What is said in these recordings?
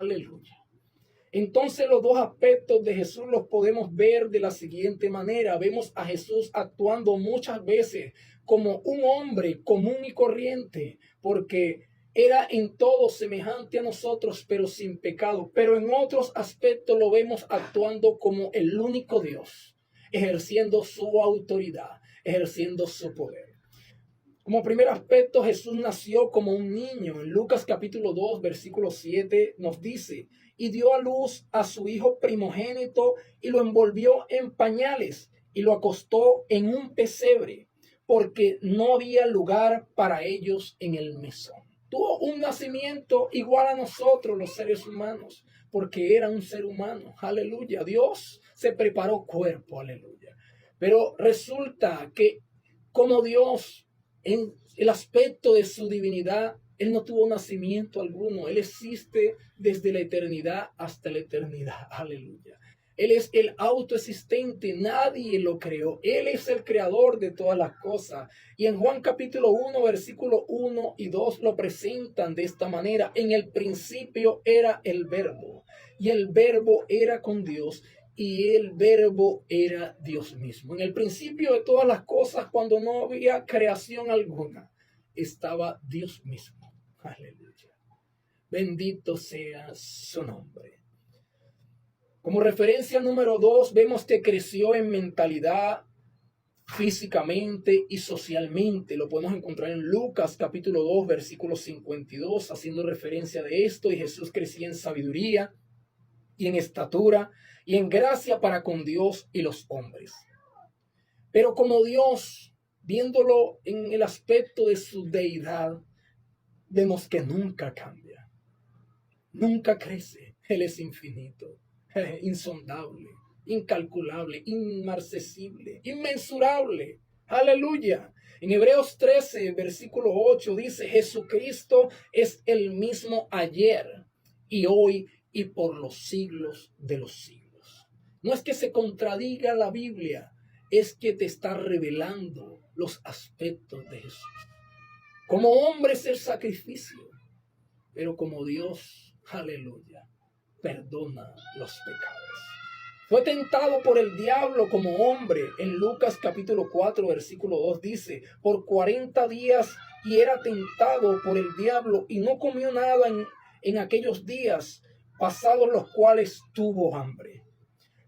Aleluya. Entonces los dos aspectos de Jesús los podemos ver de la siguiente manera. Vemos a Jesús actuando muchas veces como un hombre común y corriente, porque era en todo semejante a nosotros, pero sin pecado. Pero en otros aspectos lo vemos actuando como el único Dios, ejerciendo su autoridad, ejerciendo su poder. Como primer aspecto, Jesús nació como un niño. En Lucas capítulo 2, versículo 7 nos dice: y dio a luz a su hijo primogénito y lo envolvió en pañales y lo acostó en un pesebre, porque no había lugar para ellos en el mesón. Tuvo un nacimiento igual a nosotros los seres humanos, porque era un ser humano. Aleluya. Dios se preparó cuerpo. Aleluya. Pero resulta que como Dios, en el aspecto de su divinidad, Él no tuvo nacimiento alguno. Él existe desde la eternidad hasta la eternidad. Aleluya. Él es el autoexistente, nadie lo creó. Él es el creador de todas las cosas. Y en Juan capítulo 1, versículo 1 y 2 lo presentan de esta manera. En el principio era el Verbo, y el Verbo era con Dios, y el Verbo era Dios mismo. En el principio de todas las cosas, cuando no había creación alguna, estaba Dios mismo. Aleluya. Bendito sea su nombre. Como referencia número 2, vemos que creció en mentalidad, físicamente y socialmente. Lo podemos encontrar en Lucas capítulo 2, versículo 52, haciendo referencia de esto. Y Jesús crecía en sabiduría y en estatura y en gracia para con Dios y los hombres. Pero como Dios, viéndolo en el aspecto de su deidad, vemos que nunca cambia, nunca crece. Él es infinito, insondable, incalculable, inmarcesible, inmensurable. Aleluya. En Hebreos 13, versículo 8 dice: Jesucristo es el mismo ayer y hoy y por los siglos de los siglos. No es que se contradiga la Biblia, es que te está revelando los aspectos de Jesús. Como hombre es el sacrificio, pero como Dios, aleluya, perdona los pecados. Fue tentado por el diablo como hombre. En Lucas capítulo 4, versículo 2 dice: por 40 días y era tentado por el diablo y no comió nada en aquellos días, pasados los cuales tuvo hambre.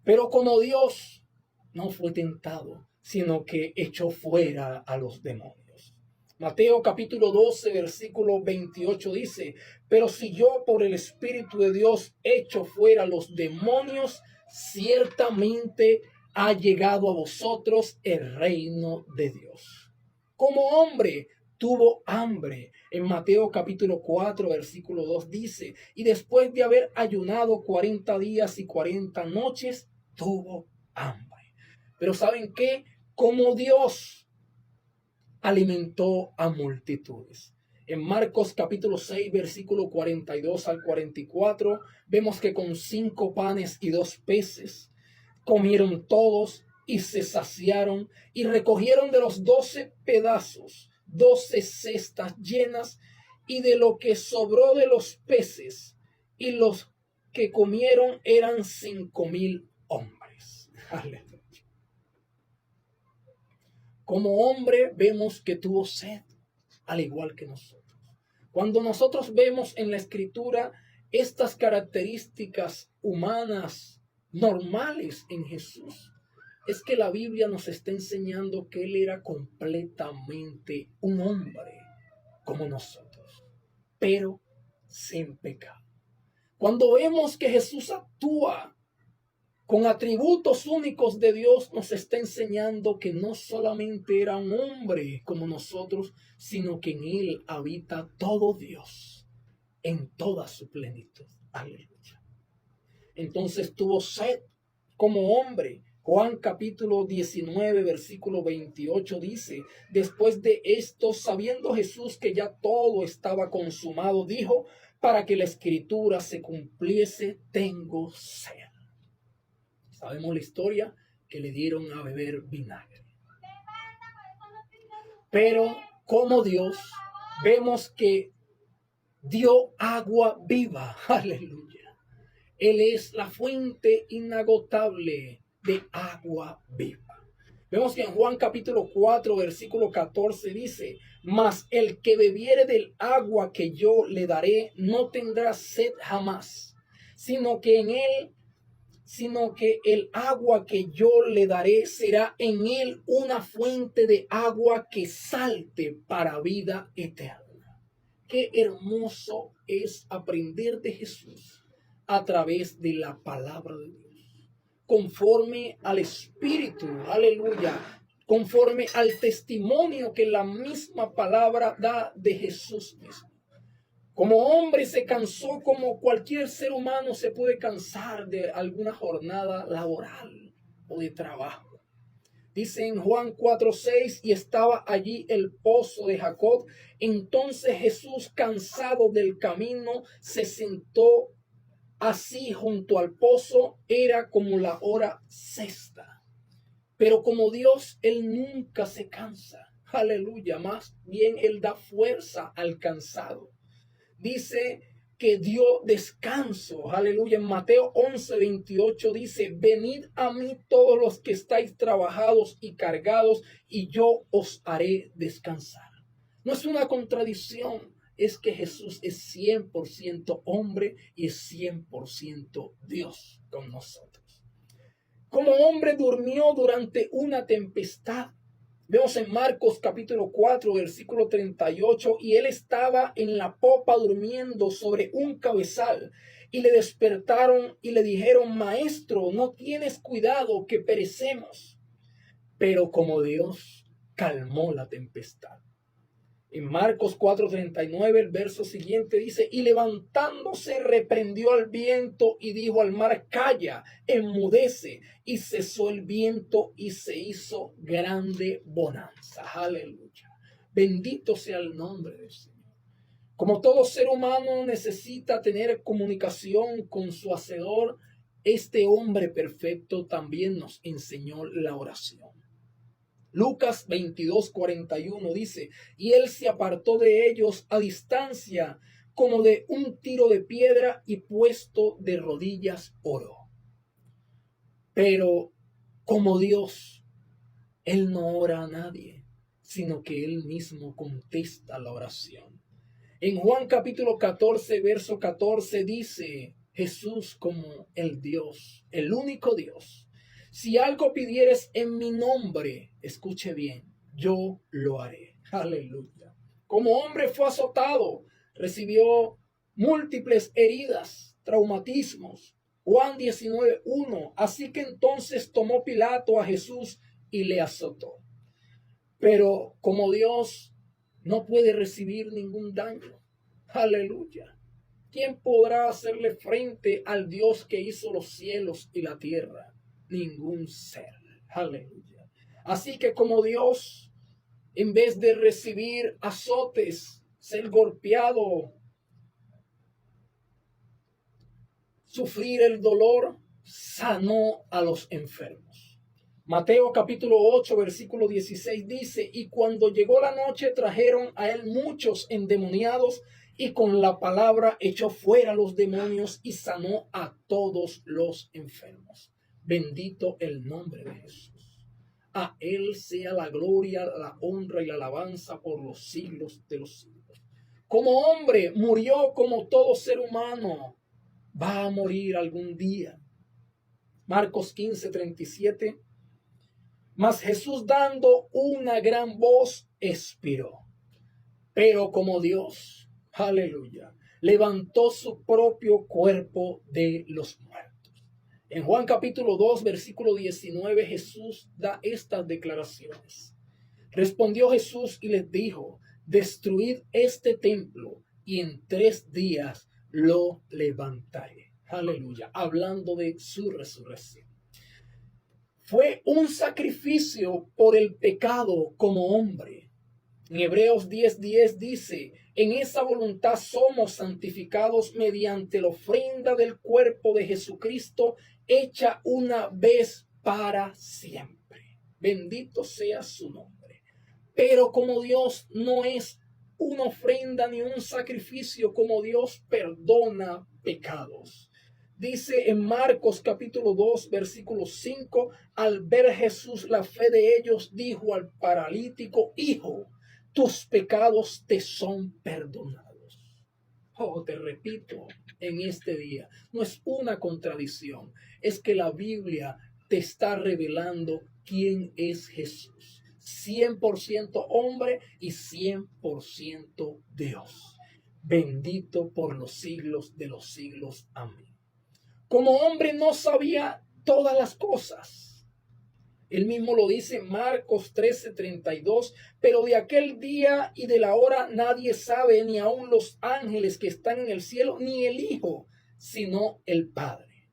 Pero como Dios, no fue tentado, sino que echó fuera a los demonios. Mateo capítulo 12, versículo 28 dice: pero si yo por el Espíritu de Dios echo fuera a los demonios, ciertamente ha llegado a vosotros el reino de Dios. Como hombre tuvo hambre. En Mateo capítulo 4, versículo 2 dice: y después de haber ayunado 40 días y 40 noches, tuvo hambre. Pero ¿saben qué? Como Dios alimentó a multitudes. En Marcos capítulo 6, versículo 42 al 44, vemos que con 5 panes y 2 peces comieron todos y se saciaron, y recogieron de los 12 pedazos 12 cestas llenas, y de lo que sobró de los peces, y los que comieron eran 5,000 hombres. Aleluya. Como hombre vemos que tuvo sed, al igual que nosotros. Cuando nosotros vemos en la Escritura estas características humanas normales en Jesús, es que la Biblia nos está enseñando que Él era completamente un hombre como nosotros, pero sin pecado. Cuando vemos que Jesús actúa con atributos únicos de Dios, nos está enseñando que no solamente era un hombre como nosotros, sino que en Él habita todo Dios en toda su plenitud. Aleluya. Entonces tuvo sed como hombre. Juan capítulo 19, versículo 28 dice: después de esto, sabiendo Jesús que ya todo estaba consumado, dijo: para que la escritura se cumpliese, tengo sed. Sabemos la historia, que le dieron a beber vinagre. Pero como Dios, vemos que dio agua viva. Aleluya. Él es la fuente inagotable de agua viva. Vemos que en Juan capítulo 4, versículo 14 dice: mas el que bebiere del agua que yo le daré no tendrá sed jamás, sino que el agua que yo le daré será en él una fuente de agua que salte para vida eterna. Qué hermoso es aprender de Jesús a través de la palabra de Dios, conforme al Espíritu, aleluya, conforme al testimonio que la misma palabra da de Jesús mismo. Como hombre se cansó, como cualquier ser humano se puede cansar de alguna jornada laboral o de trabajo. Dice en Juan 4:6, y estaba allí el pozo de Jacob. Entonces Jesús, cansado del camino, se sentó así junto al pozo. Era como la hora sexta. Pero como Dios, Él nunca se cansa. Aleluya, más bien Él da fuerza al cansado. Dice que dio descanso, aleluya. En Mateo 11:28 dice: venid a mí todos los que estáis trabajados y cargados, y yo os haré descansar. No es una contradicción, es que Jesús es 100% hombre y es 100% Dios con nosotros. Como hombre durmió durante una tempestad. Vemos en Marcos capítulo 4, versículo 38, y él estaba en la popa durmiendo sobre un cabezal, y le despertaron y le dijeron: maestro, no tienes cuidado que perecemos. Pero como Dios, calmó la tempestad. En Marcos 4:39, el verso siguiente dice: y levantándose reprendió al viento y dijo al mar: calla, enmudece. Y cesó el viento y se hizo grande bonanza. Aleluya. Bendito sea el nombre del Señor. Como todo ser humano necesita tener comunicación con su Hacedor, este hombre perfecto también nos enseñó la oración. Lucas 22:41 dice: y él se apartó de ellos a distancia como de un tiro de piedra, y puesto de rodillas oró. Pero como Dios, Él no ora a nadie, sino que Él mismo contesta la oración. En Juan capítulo 14, verso 14 dice Jesús como el Dios, el único Dios: si algo pidieres en mi nombre, escuche bien, yo lo haré. Aleluya. Como hombre fue azotado, recibió múltiples heridas, traumatismos. Juan 19:1. Así que entonces tomó Pilato a Jesús y le azotó. Pero como Dios no puede recibir ningún daño. Aleluya. ¿Quién podrá hacerle frente al Dios que hizo los cielos y la tierra? Ningún ser. Aleluya. Así que como Dios, en vez de recibir azotes, ser golpeado, sufrir el dolor, sanó a los enfermos. Mateo capítulo 8, versículo 16 dice: y cuando llegó la noche trajeron a él muchos endemoniados, y con la palabra echó fuera los demonios y sanó a todos los enfermos. Bendito el nombre de Jesús. A él sea la gloria, la honra y la alabanza por los siglos de los siglos. Como hombre murió como todo ser humano. Va a morir algún día. Marcos 15:37. Mas Jesús, dando una gran voz, expiró. Pero como Dios, aleluya, levantó su propio cuerpo de los muertos. En Juan capítulo 2, versículo 19, Jesús da estas declaraciones. Respondió Jesús y les dijo: destruid este templo y en 3 días lo levantaré. Aleluya. Hablando de su resurrección. Fue un sacrificio por el pecado como hombre. En Hebreos 10:10 dice: en esa voluntad somos santificados mediante la ofrenda del cuerpo de Jesucristo, hecha una vez para siempre. Bendito sea su nombre. Pero como Dios no es una ofrenda ni un sacrificio, como Dios perdona pecados. Dice en Marcos capítulo 2, versículo 5, al ver Jesús la fe de ellos, dijo al paralítico: hijo, tus pecados te son perdonados. Oh, te repito, en este día, no es una contradicción, es que la Biblia te está revelando quién es Jesús. 100% hombre y 100% Dios. Bendito por los siglos de los siglos. Amén. Como hombre no sabía todas las cosas. Él mismo lo dice en Marcos 13:32, pero de aquel día y de la hora nadie sabe, ni aun los ángeles que están en el cielo, ni el Hijo, sino el Padre.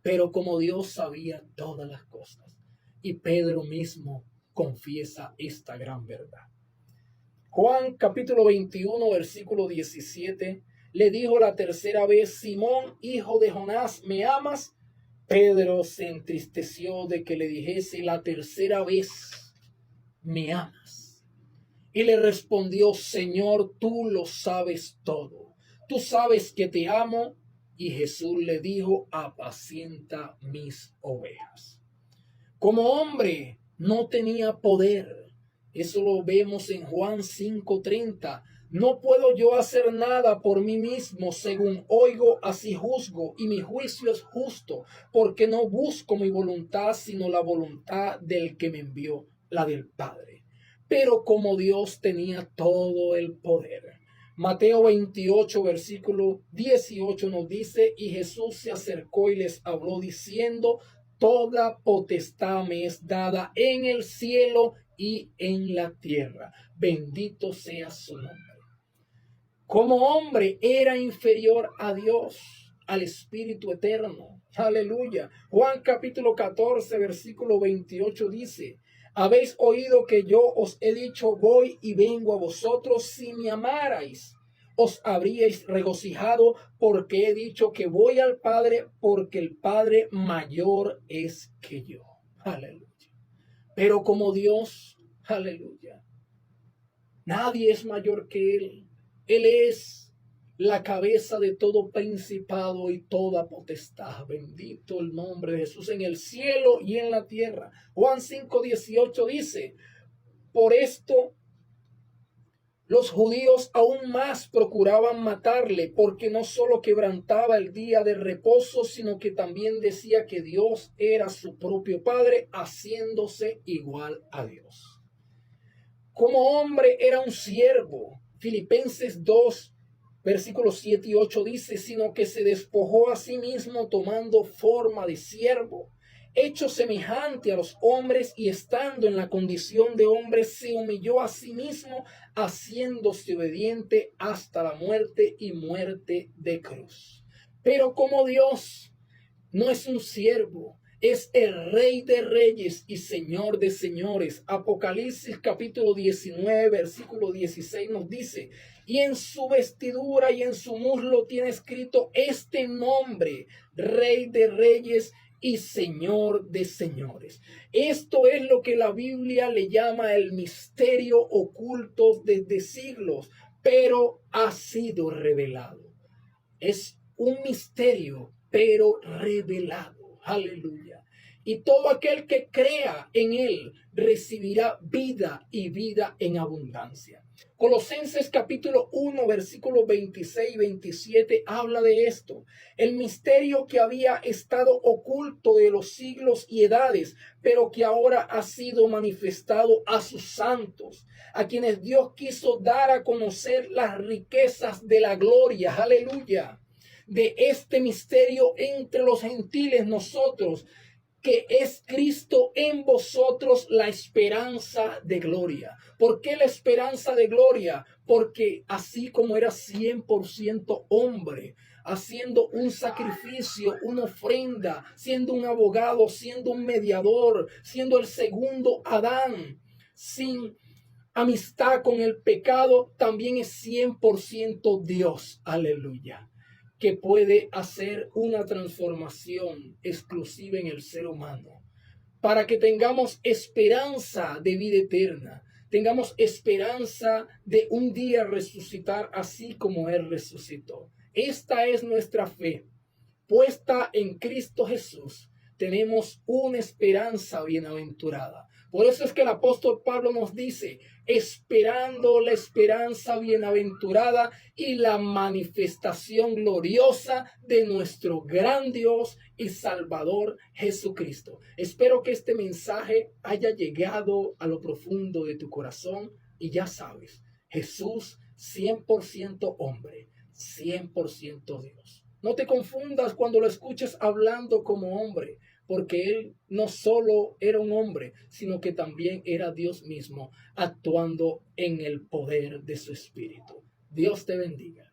Pero como Dios sabía todas las cosas, y Pedro mismo confiesa esta gran verdad. Juan capítulo 21, versículo 17, le dijo la tercera vez: Simón, hijo de Jonás, ¿me amas? Pedro se entristeció de que le dijese la tercera vez: ¿me amas? Y le respondió: Señor, tú lo sabes todo. Tú sabes que te amo. Y Jesús le dijo: apacienta mis ovejas. Como hombre no tenía poder. Eso lo vemos en Juan 5:30. No puedo yo hacer nada por mí mismo, según oigo, así juzgo, y mi juicio es justo, porque no busco mi voluntad, sino la voluntad del que me envió, la del Padre. Pero como Dios tenía todo el poder. Mateo 28, versículo 18 nos dice: y Jesús se acercó y les habló diciendo: toda potestad me es dada en el cielo y en la tierra. Bendito sea su nombre. Como hombre era inferior a Dios, al Espíritu eterno. Aleluya. Juan capítulo 14, versículo 28 dice: habéis oído que yo os he dicho, voy y vengo a vosotros. Si me amarais, os habríais regocijado, porque he dicho que voy al Padre, porque el Padre mayor es que yo. Aleluya. Pero como Dios, aleluya, nadie es mayor que Él. Él es la cabeza de todo principado y toda potestad. Bendito el nombre de Jesús en el cielo y en la tierra. Juan 5:18 dice: por esto los judíos aún más procuraban matarle, porque no solo quebrantaba el día de reposo, sino que también decía que Dios era su propio Padre, haciéndose igual a Dios. Como hombre era un siervo. Filipenses 2, versículos 7 y 8 dice: sino que se despojó a sí mismo, tomando forma de siervo, hecho semejante a los hombres, y estando en la condición de hombre, se humilló a sí mismo, haciéndose obediente hasta la muerte y muerte de cruz. Pero como Dios no es un siervo, es el Rey de Reyes y Señor de Señores. Apocalipsis capítulo 19, versículo 16 nos dice: y en su vestidura y en su muslo tiene escrito este nombre: Rey de Reyes y Señor de Señores. Esto es lo que la Biblia le llama el misterio oculto desde siglos, pero ha sido revelado. Es un misterio, pero revelado. Aleluya. Y todo aquel que crea en Él recibirá vida y vida en abundancia. Colosenses capítulo 1, versículos 26 y 27 habla de esto. El misterio que había estado oculto de los siglos y edades, pero que ahora ha sido manifestado a sus santos, a quienes Dios quiso dar a conocer las riquezas de la gloria. Aleluya. De este misterio entre los gentiles, nosotros, que es Cristo en vosotros, la esperanza de gloria. ¿Por qué la esperanza de gloria? Porque así como era 100% hombre, haciendo un sacrificio, una ofrenda, siendo un abogado, siendo un mediador, siendo el segundo Adán, sin amistad con el pecado, también es 100% Dios. Aleluya. Que puede hacer una transformación exclusiva en el ser humano, para que tengamos esperanza de vida eterna, tengamos esperanza de un día resucitar así como Él resucitó. Esta es nuestra fe. puesta en Cristo Jesús, tenemos una esperanza bienaventurada. Por eso es que el apóstol Pablo nos dice, esperando la esperanza bienaventurada y la manifestación gloriosa de nuestro gran Dios y Salvador Jesucristo. Espero que este mensaje haya llegado a lo profundo de tu corazón y ya sabes, Jesús 100% hombre, 100% Dios. No te confundas cuando lo escuches hablando como hombre, porque él no solo era un hombre, sino que también era Dios mismo, actuando en el poder de su espíritu. Dios te bendiga.